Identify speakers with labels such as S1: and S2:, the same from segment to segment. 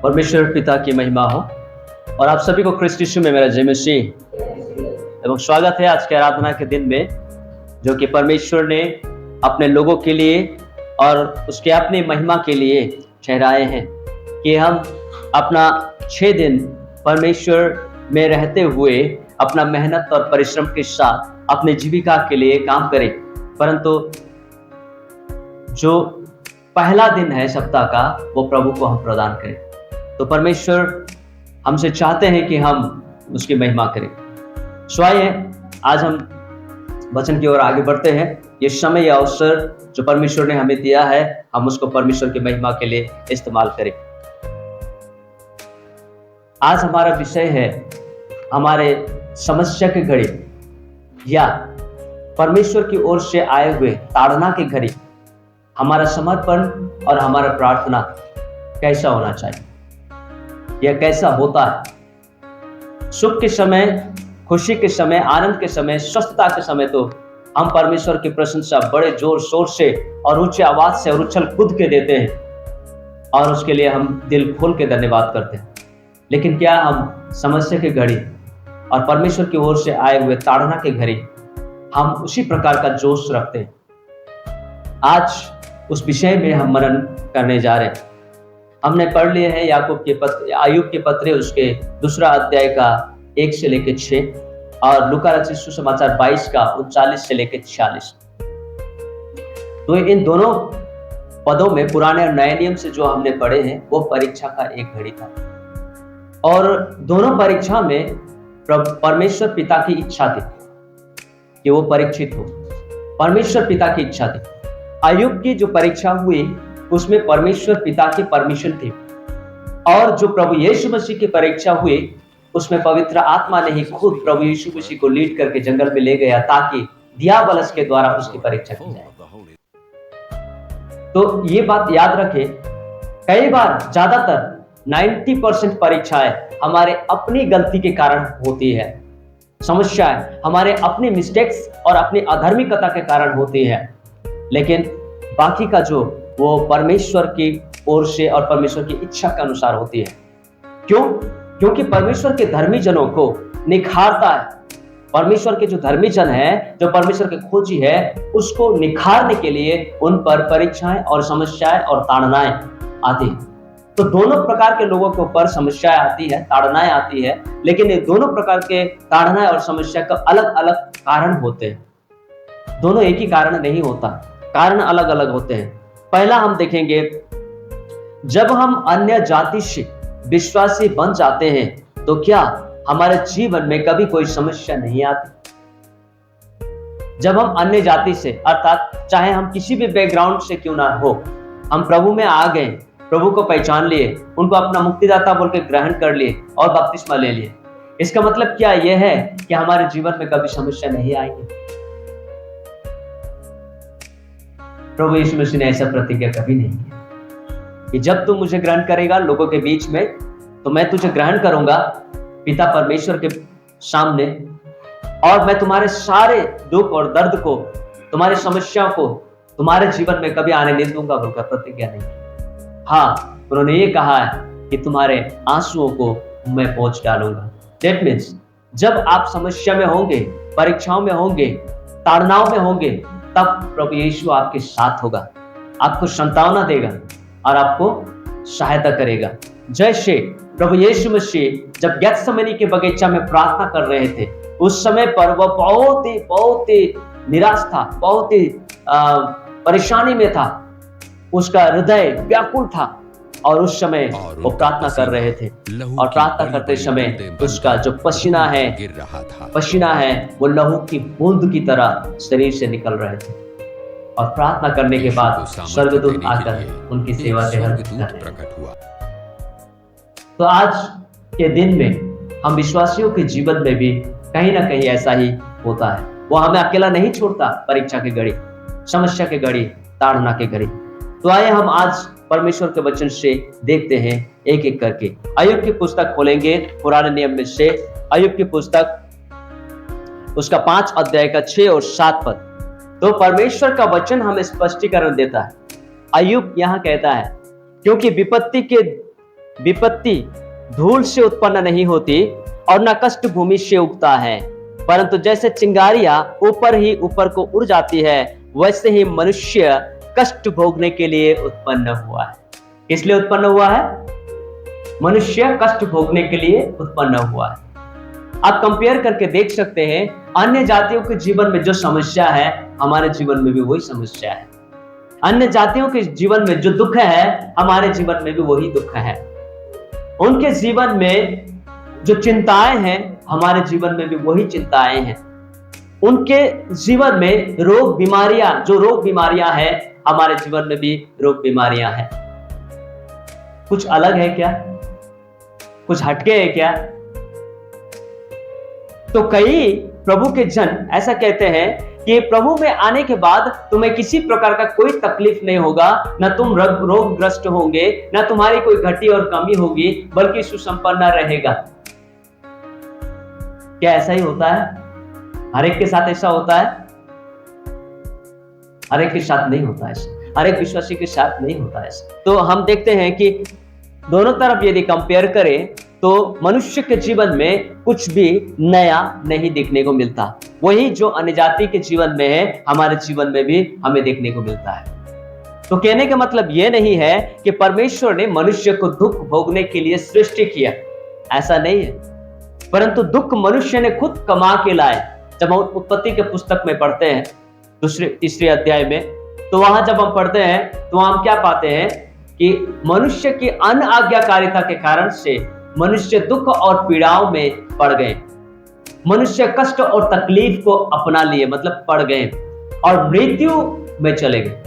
S1: परमेश्वर पिता की महिमा हो और आप सभी को क्रिस्ट यीशु में मेरा जय मसीह एवं स्वागत है आज के आराधना के दिन में, जो कि परमेश्वर ने अपने लोगों के लिए और उसके अपनी महिमा के लिए ठहराए हैं कि हम अपना 6 दिन परमेश्वर में रहते हुए अपना मेहनत और परिश्रम के साथ अपने जीविका के लिए काम करें। परंतु जो पहला दिन है सप्ताह का, वो प्रभु को हम प्रदान करें। तो परमेश्वर हमसे चाहते हैं कि हम उसकी महिमा करें। स्वाय आज हम वचन की ओर आगे बढ़ते हैं। ये समय या अवसर जो परमेश्वर ने हमें दिया है, हम उसको परमेश्वर की महिमा के लिए इस्तेमाल करें। आज हमारा विषय है हमारे समस्या की घड़ी या परमेश्वर की ओर से आए हुए ताड़ना की घड़ी। हमारा समर्पण और हमारा प्रार्थना कैसा होना चाहिए या कैसा होता है। सुख के समय, खुशी के समय, आनंद के समय, स्वस्थता के समय तो हम परमेश्वर की प्रशंसा बड़े जोर शोर से और ऊंचे आवाज से और उछल कूद के देते हैं और उसके लिए हम दिल खोल के धन्यवाद करते हैं। लेकिन क्या हम समस्या की घड़ी और परमेश्वर की ओर से आए हुए ताड़ना की घड़ी हम उसी प्रकार का जोश रखते हैं? आज उस विषय में हम मनन करने जा रहे हैं। हमने पढ़ लिए हैं आयुब के पत्र उसके 2 अध्याय का 1 से लेकर 6 और लूका रचित सुसमाचार 22 का 39 से लेकर 46। तो इन दोनों पदों में पुराने और नए नियम से जो हमने पढ़े हैं वो परीक्षा का एक घड़ी था और दोनों परीक्षा में परमेश्वर पिता की इच्छा थी कि वो परीक्षित हो। परमेश्वर पिता की इच्छा थी। आयुब की जो परीक्षा हुई उसमें परमेश्वर पिता की परमिशन थी और जो प्रभु यीशु मसीह की परीक्षा हुई उसमें पवित्र आत्मा ने ही खुद प्रभु यीशु मसीह को लीड करके जंगल में ले गया ताकि दियाबलस के द्वारा उसकी परीक्षा की जाए। तो ये बात याद रखें, कई बार ज्यादातर 90% परीक्षाएं हमारे अपनी गलती के कारण होती है। समस्याएं हमारे अपनी मिस्टेक्स और अपनी अधर्मिकता के कारण होती है, लेकिन बाकी का जो वो परमेश्वर की ओर से और परमेश्वर की इच्छा के अनुसार होती है। क्यों? क्योंकि परमेश्वर के धर्मी जनों को निखारता है। परमेश्वर के जो धर्मी जन है, जो परमेश्वर के खोजी है, उसको निखारने के लिए उन पर परीक्षाएं और समस्याएं और ताड़नाएं आती है। तो दोनों प्रकार के लोगों के ऊपर समस्याएं आती है, ताड़नाएं आती है, लेकिन ये दोनों प्रकार के ताड़नाएं और समस्या का अलग अलग कारण होते हैं। दोनों एक ही कारण नहीं होता, कारण अलग अलग होते हैं। पहला हम देखेंगे, जब हम अन्य जाति से विश्वासी बन जाते हैं तो क्या हमारे जीवन में कभी कोई समस्या नहीं आती? जब हम अन्य जाति से, अर्थात चाहे हम किसी भी बैकग्राउंड से क्यों ना हो, हम प्रभु में आ गए, प्रभु को पहचान लिए, उनको अपना मुक्तिदाता बोल के ग्रहण कर लिए और बपतिस्मा ले लिए, इसका मतलब क्या यह है कि हमारे जीवन में कभी समस्या नहीं आएगी? प्रभु यीशु मसीह ने ऐसा प्रतिज्ञा कभी नहीं किया कि जब तू मुझे ग्रहण करेगा लोगों के बीच में, तो मैं तुझे ग्रहण करूंगा पिता परमेश्वर के सामने और मैं तुम्हारे सारे दुख और दर्द को, तुम्हारी समस्याओं को तुम्हारे जीवन में कभी आने नहीं दूंगा बोलकर प्रतिज्ञा नहीं। हाँ, उन्होंने ये कहा है कि तुम्हारे आंसुओं को मैं पोंछ डालूंगा। दैट मीन्स जब आप समस्या में होंगे, परीक्षाओं में होंगे, ताड़नाओं में होंगे, तब प्रभु यीशु आपके साथ होगा, आपको सांत्वना देगा और आपको सहायता करेगा। जैसे प्रभु यीशु मसीह जब गेत्सेमनी के बगीचा में प्रार्थना कर रहे थे, उस समय पर वह बहुत ही निराश था, बहुत ही परेशानी में था, उसका हृदय व्याकुल था और उस समय वो प्रार्थना कर रहे थे और प्रार्थना करते समय उसका जो पसीना है वो लहू की बूंद की तरह शरीर से निकल रहे थे और प्रार्थना करने के बाद स्वर्गदूत आकर उनकी सेवा से प्रकट हुआ। तो आज के दिन में हम विश्वासियों के जीवन में भी कहीं ना कहीं ऐसा ही होता है। वो हमें अकेला नहीं छोड़ता परीक्षा की घड़ी, समस्या की घड़ी, ताड़ना की घड़ी। तो आइए हम आज परमेश्वर के वचन से देखते हैं एक एक करके। आयुब की पुस्तक खोलेंगे पुराने नियम में से, आयुब की पुस्तक उसका 5 अध्याय का 6 और 7 पद। तो परमेश्वर का वचन हमें स्पष्टीकरण देता है। आयुब यहाँ कहता है, क्योंकि विपत्ति के विपत्ति धूल से उत्पन्न नहीं होती और न कष्ट भूमि से उगता है, परंतु जैसे चिंगारियां ऊपर ही ऊपर को उड़ जाती है, वैसे ही मनुष्य कष्ट भोगने के लिए उत्पन्न हुआ है। किस लिए उत्पन्न हुआ है? मनुष्य कष्ट भोगने के लिए उत्पन्न हुआ है। आप कंपेयर करके देख सकते हैं, अन्य जातियों के जीवन में जो समस्या है, हमारे जीवन में भी वही समस्या है। अन्य जातियों के जीवन में जो दुख है, हमारे जीवन में भी वही दुख है। उनके जीवन में जो चिंताएं हैं, हमारे जीवन में भी वही चिंताएं हैं। उनके जीवन में रोग बीमारियां हैं, हमारे जीवन में भी रोग बीमारियां हैं। कुछ अलग है क्या? कुछ हटके है क्या? तो कई प्रभु के जन ऐसा कहते हैं कि प्रभु में आने के बाद तुम्हें किसी प्रकार का कोई तकलीफ नहीं होगा, न तुम रोगग्रस्त होंगे, न तुम्हारी कोई घटी और कमी होगी, बल्कि सुसंपन्न रहेगा। क्या ऐसा ही होता है? हर एक के साथ ऐसा होता है? हर एक के साथ नहीं होता ऐसा, हर एक विश्वासी के साथ नहीं होता ऐसा। तो हम देखते हैं कि दोनों तरफ यदि कंपेयर करें तो मनुष्य के जीवन में कुछ भी नया नहीं देखने को मिलता। वही जो अन्य जाति के जीवन में है, हमारे जीवन में भी हमें देखने को मिलता है। तो कहने का मतलब यह नहीं है कि परमेश्वर ने मनुष्य को दुख भोगने के लिए सृष्टि किया, ऐसा नहीं है, परंतु दुख मनुष्य ने खुद कमा के लाए। जब हम उत्पत्ति के पुस्तक में पढ़ते हैं तीसरे अध्याय में, तो वहां जब हम पढ़ते हैं तो हम क्या पाते हैं कि मनुष्य की अनआज्ञाकारिता के कारण से मनुष्य दुख और पीड़ाओं में पड़ गए। मनुष्य कष्ट और तकलीफ को अपना लिए, मतलब पड़ गए और मृत्यु में चले गए।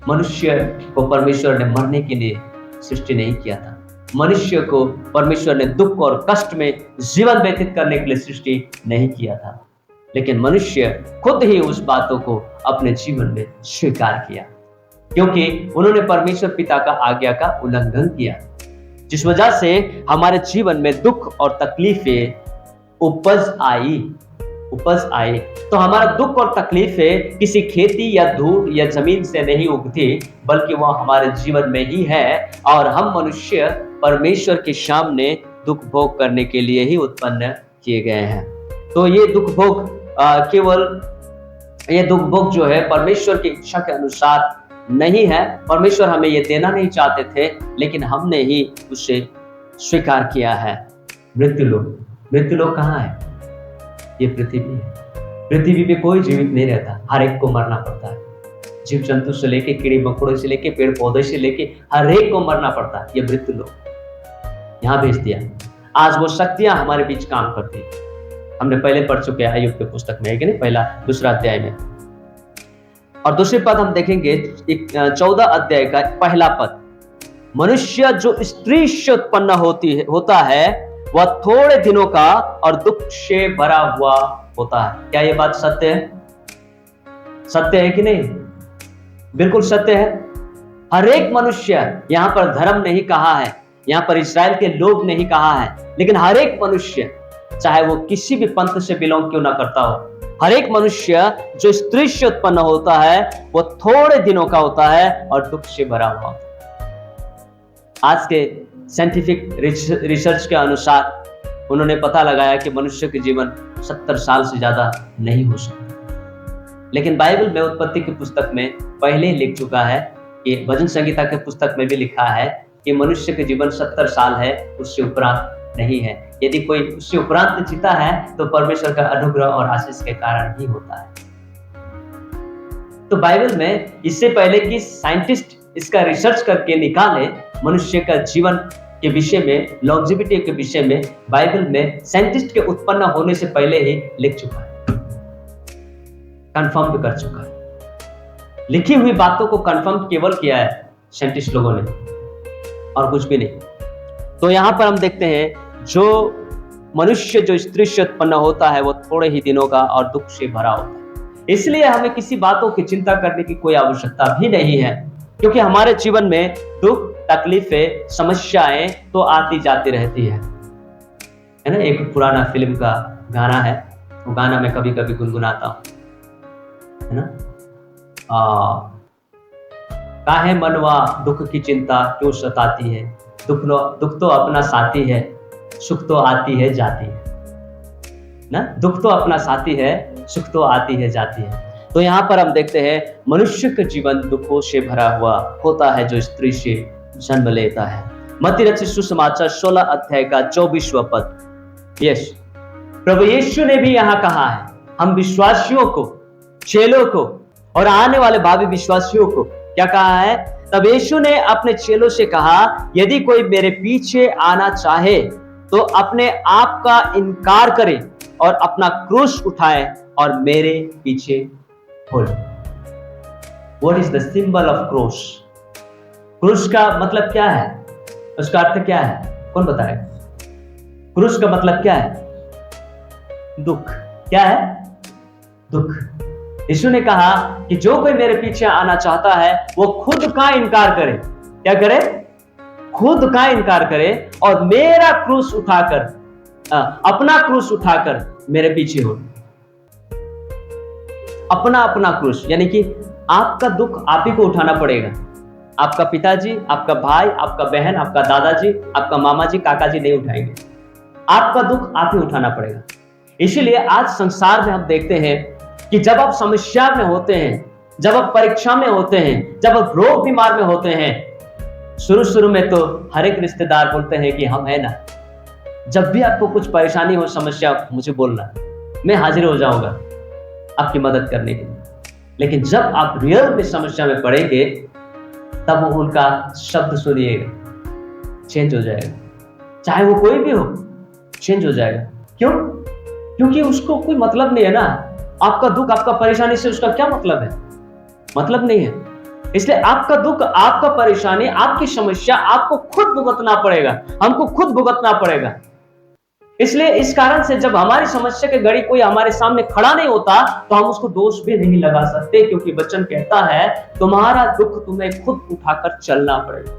S1: मनुष्य को परमेश्वर ने मरने के लिए सृष्टि नहीं किया था। मनुष्य को परमेश्वर ने दुख और कष्ट में जीवन व्यतीत करने के लिए सृष्टि नहीं किया था, लेकिन मनुष्य खुद ही उस बातों को अपने जीवन में स्वीकार किया, क्योंकि उन्होंने परमेश्वर पिता का आज्ञा का उल्लंघन किया, जिस वजह से हमारे जीवन में दुख और तकलीफें उपज आई। तो हमारा दुख और तकलीफें किसी खेती या धूल या जमीन से नहीं उगती, बल्कि वह हमारे जीवन में ही है, और हम मनुष्य परमेश्वर के सामने दुख भोग करने के लिए ही उत्पन्न किए गए हैं। तो ये दुख भोग जो है परमेश्वर की इच्छा के अनुसार नहीं है। परमेश्वर हमें ये देना नहीं चाहते थे, लेकिन हमने ही उसे स्वीकार किया है। मृत्यु लोक कहाँ है? ये पृथ्वी है। पृथ्वी पे कोई जीवित नहीं रहता, हर एक को मरना पड़ता है। जीव जंतु से लेके, कीड़े मकोड़े से लेके, पेड़ पौधे से लेके हर एक को मरना पड़ता है। ये मृत्यु लोक यहाँ भेज दिया। आज वो शक्तियां हमारे बीच काम करती है। हमने पहले पढ़ चुके हैं अय्यूब के पुस्तक में, है कि नहीं, पहला दूसरा अध्याय में। और दूसरी पद हम देखेंगे 14 अध्याय का पहला पद। मनुष्य जो स्त्री से उत्पन्न होता है वह थोड़े दिनों का और दुख से भरा हुआ होता है। क्या ये बात सत्य है? सत्य है कि नहीं? बिल्कुल सत्य है। हर एक मनुष्य, यहां पर धर्म नहीं कहा है, यहां पर इस्राएल के लोग नहीं कहा है, लेकिन हर एक मनुष्य, चाहे वो किसी भी पंथ से बिलोंग क्यों ना करता हो, हर एक मनुष्य जो स्त्री से उत्पन्न होता है वो थोड़े दिनों का होता है और दुख से भरा हुआ होता है। आज के साइंटिफिक रिसर्च के अनुसार उन्होंने पता लगाया कि मनुष्य के जीवन 70 साल से ज्यादा नहीं हो सकता, लेकिन बाइबल में उत्पत्ति की पुस्तक में पहले ही लिख चुका है कि भजन संगीता के पुस्तक में भी लिखा है कि मनुष्य के जीवन 70 साल है, उससे उपरांत नहीं है। यदि कोई उससे उपरांत जीता है तो परमेश्वर का अनुग्रह और आशीष के कारण ही होता है। तो बाइबल में इससे पहले कि साइंटिस्ट इसका रिसर्च करके निकाले मनुष्य का जीवन के विषय में, लॉन्जेविटी के विषय में, बाइबल में साइंटिस्ट के उत्पन्न होने से पहले ही लिख चुका है, कंफर्म कर चुका है। लिखी हुई बातों को कंफर्म केवल किया है साइंटिस्ट लोगों ने, और कुछ भी नहीं। तो यहां पर हम देखते हैं जो मनुष्य जो स्त्री से उत्पन्न होता है वो थोड़े ही दिनों का और दुख से भरा होता है। इसलिए हमें किसी बातों की चिंता करने की कोई आवश्यकता भी नहीं है, क्योंकि हमारे जीवन में दुख, तकलीफें, समस्याएं तो आती जाती रहती है ना। एक पुराना फिल्म का गाना है, वो गाना मैं कभी कभी गुनगुनाता हूं, है ना। काहे मनवा दुख की चिंता क्यों सताती है, दुख तो अपना साथी है, सुख तो आती है जाती है ना। दुख तो अपना साथी है, सुख तो आती है जाती है। तो यहाँ पर हम देखते हैं मनुष्य का जीवन दुखों से भरा हुआ होता है जो स्त्री से जन्म लेता है। मत्ती रचित सुसमाचार 16 अध्याय का 24वां पद। यस, प्रभु यीशु ने भी यहाँ कहा है हम विश्वासियों को, चेलों को और आने वाले भावी विश्वासियों को क्या कहा है? तब यीशु ने अपने चेलों से कहा, यदि कोई मेरे पीछे आना चाहे तो अपने आप का इनकार करे और अपना क्रूस उठाए और मेरे पीछे हो। What is the symbol of cross? क्रूस का मतलब क्या है? उसका अर्थ क्या है? कौन बताएगा? क्रूस का मतलब क्या है? दुख। क्या है? दुख। यीशु ने कहा कि जो कोई मेरे पीछे आना चाहता है वो खुद का इनकार करे। क्या करे? खुद का इनकार करे और मेरा क्रूस उठाकर, अपना क्रूस उठाकर मेरे पीछे हो। अपना क्रूस, यानी कि आपका दुख आप ही को उठाना पड़ेगा। आपका पिताजी, आपका भाई, आपका बहन, आपका दादाजी, आपका मामा जी, काका जी नहीं उठाएंगे। आपका दुख आप ही उठाना पड़ेगा। इसीलिए आज संसार में हम देखते हैं कि जब आप समस्या में होते हैं, जब आप परीक्षा में होते हैं, जब आप रोग बीमार में होते हैं, शुरू में तो हर एक रिश्तेदार बोलते हैं कि हम है ना, जब भी आपको कुछ परेशानी हो, समस्या, मुझे बोलना, मैं हाजिर हो जाऊंगा आपकी मदद करने के लिए। लेकिन जब आप रियल में समस्या में पड़ेंगे तब उनका शब्द सुनिएगा, चेंज हो जाएगा। चाहे वो कोई भी हो, चेंज हो जाएगा। क्यों? क्योंकि उसको कोई मतलब नहीं है ना। आपका दुख, आपका परेशानी से उसका क्या मतलब है? मतलब नहीं है। इसलिए आपका दुख, आपका परेशानी, आपकी समस्या आपको खुद भुगतना पड़ेगा, हमको खुद भुगतना पड़ेगा। इसलिए इस कारण से जब हमारी समस्या के घड़ी कोई हमारे सामने खड़ा नहीं होता तो हम उसको दोष भी नहीं लगा सकते, क्योंकि वचन कहता है तुम्हारा दुख तुम्हें खुद उठाकर चलना पड़ेगा।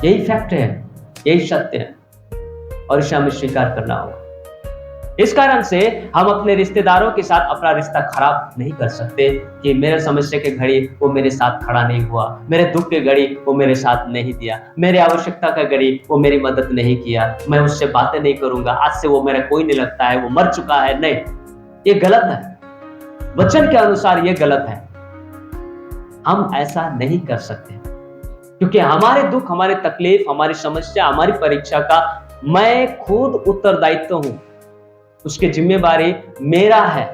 S1: यही फैक्ट है, यही सत्य है और इसे हमें स्वीकार करना होगा। इस कारण से हम अपने रिश्तेदारों के साथ अपना रिश्ता खराब नहीं कर सकते कि मेरे समस्या के घड़ी वो मेरे साथ खड़ा नहीं हुआ, मेरे दुख के घड़ी वो मेरे साथ नहीं दिया, मेरे आवश्यकता का घड़ी वो मेरी मदद नहीं किया, मैं उससे बातें नहीं करूंगा, आज से वो मेरा कोई नहीं लगता है, वो मर चुका है। नहीं, ये गलत है। वचन के अनुसार ये गलत है। हम ऐसा नहीं कर सकते, क्योंकि हमारे दुख, हमारे तकलीफ, हमारी समस्या, हमारी परीक्षा का मैं खुद उत्तरदायित्व हूं। उसकी जिम्मेवारी मेरा है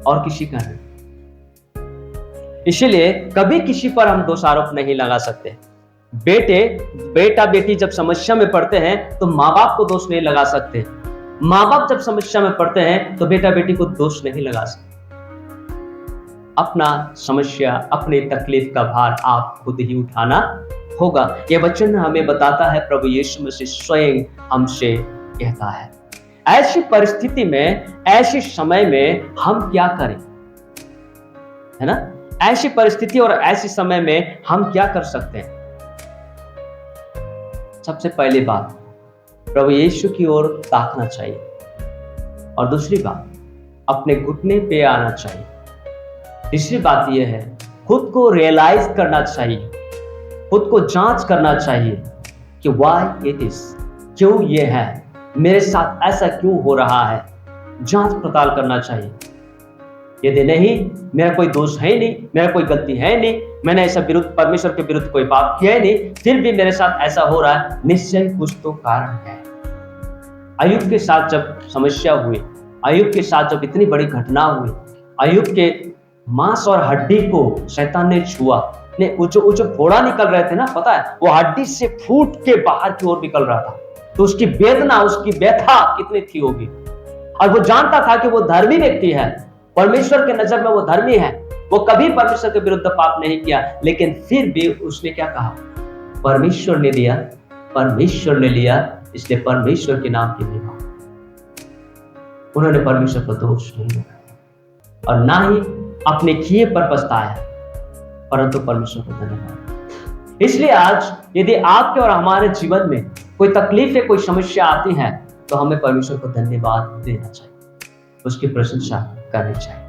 S1: और किसी का नहीं। इसलिए कभी किसी पर हम दोषारोप नहीं लगा सकते। बेटा बेटी जब समस्या में पड़ते हैं तो माँ बाप को दोष नहीं लगा सकते। माँ बाप जब समस्या में पड़ते हैं तो बेटा बेटी को दोष नहीं लगा सकते। अपना समस्या, अपनी तकलीफ का भार आप खुद ही उठाना होगा। यह वचन हमें बताता है, प्रभु यीशु मसीह स्वयं हमसे कहता है। ऐसी परिस्थिति में, ऐसे समय में हम क्या करें, है ना? ऐसी परिस्थिति और ऐसे समय में हम क्या कर सकते हैं? सबसे पहली बात, प्रभु यीशु की ओर ताकना चाहिए। और दूसरी बात, अपने घुटने पे आना चाहिए। तीसरी बात यह है, खुद को रियलाइज करना चाहिए, खुद को जांच करना चाहिए कि व्हाई इट इज, क्यों ये है, मेरे साथ ऐसा क्यों हो रहा है। जांच पड़ताल करना चाहिए। यदि नहीं, मेरा कोई दोष है नहीं, मेरा कोई गलती है नहीं, मैंने ऐसा परमेश्वर के विरुद्ध कोई पाप किया है नहीं, फिर भी मेरे साथ ऐसा हो रहा है, निश्चय कुछ तो कारण है। अय्यूब के साथ जब समस्या हुई, अय्यूब के साथ जब इतनी बड़ी घटना हुई, अय्यूब के मांस और हड्डी को शैतान ने छुआ, वो जो फोड़ा निकल रहे थे ना, पता है, वो हड्डी से फूट के बाहर की ओर निकल रहा था। तो उसकी वेदना, उसकी व्यथा कितनी थी होगी। और वो जानता था कि वो धर्मी व्यक्ति है, परमेश्वर के नजर में वो धर्मी है, वो कभी परमेश्वर के विरुद्ध पाप नहीं किया, लेकिन फिर भी उसने क्या कहा? परमेश्वर ने दिया, परमेश्वर ने लिया, इसलिए परमेश्वर के नाम की महिमा। उन्होंने परमेश्वर पर दोष नहीं लगाया और ना ही अपने किए पर पछताया, परंतु परमेश्वर को धन्यवाद। इसलिए आज यदि आपके और हमारे जीवन में कोई तकलीफ है, कोई समस्या आती है, तो हमें परमेश्वर को धन्यवाद देना चाहिए, उसकी प्रशंसा करनी चाहिए।